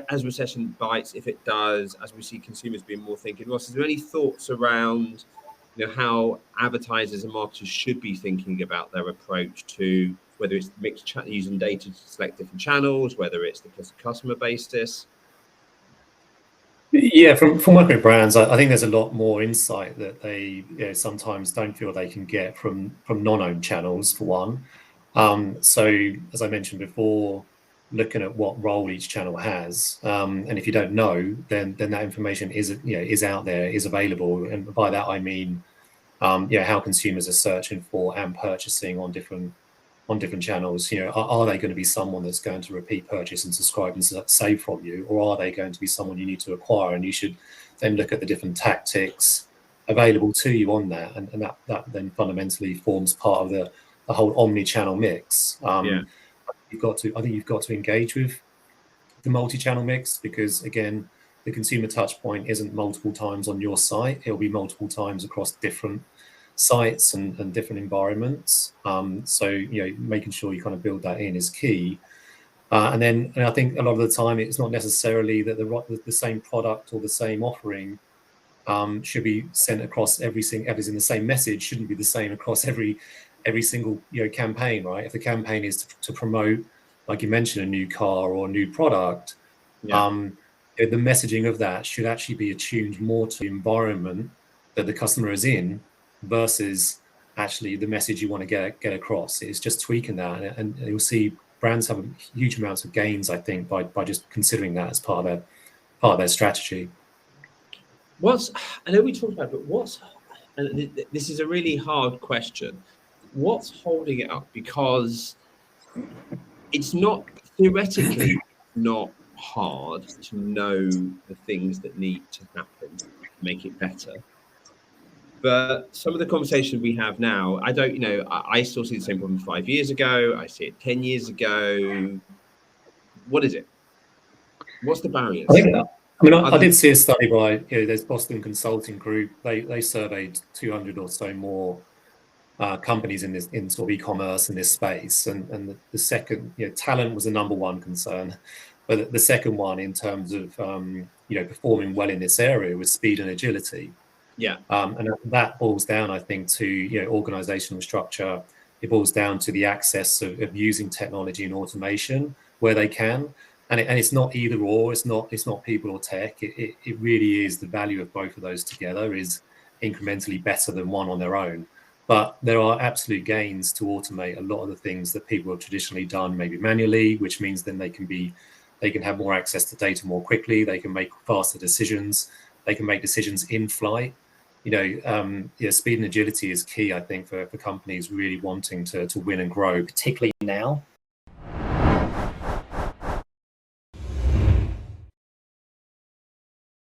as recession bites, if it does, as we see consumers being more thinking, Ross, is there any thoughts around how advertisers and marketers should be thinking about their approach to whether it's mixed using data to select different channels, whether it's the customer basis? Yeah, from working with brands, I think there's a lot more insight that they sometimes don't feel they can get from non-owned channels, for one. So as I mentioned before, looking at what role each channel has, and if you don't know, then that information is out there, is available, and by that I mean how consumers are searching for and purchasing on different channels. Are they going to be someone that's going to repeat purchase and subscribe and save from you, or are they going to be someone you need to acquire? And you should then look at the different tactics available to you on that, and that then fundamentally forms part of the whole omni-channel mix. I think you've got to engage with the multi-channel mix, because again, the consumer touch point isn't multiple times on your site, it'll be multiple times across different sites and different environments. So making sure you kind of build that in is key. And I think a lot of the time it's not necessarily that the same product or the same offering should be sent across everything. The same message shouldn't be the same across every single campaign, right? If the campaign is to promote, like you mentioned, a new car or a new product, the messaging of that should actually be attuned more to the environment that the customer is in, versus actually the message you want to get across. It's just tweaking that, and you'll see brands have huge amounts of gains, I think, by just considering that as part of their strategy. I know we talked about it, but and this is a really hard question, what's holding it up? Because it's not theoretically not hard to know the things that need to happen to make it better. But some of the conversations we have now, I still see the same problem 5 years ago. I see it 10 years ago. What is it? What's the barriers? I did see a study by there's Boston Consulting Group. They surveyed 200 or so more companies in sort of e-commerce in this space, and the second, talent was the number one concern, but the second one in terms of performing well in this area was speed and agility. And that boils down, I think, to organizational structure. It boils down to the access of using technology and automation where they can, and it's not either or. It's not people or tech. It really is the value of both of those together is incrementally better than one on their own. But there are absolute gains to automate a lot of the things that people have traditionally done, maybe manually, which means then they can have more access to data more quickly. They can make faster decisions. They can make decisions in flight. Speed and agility is key, I think, for companies really wanting to win and grow, particularly now.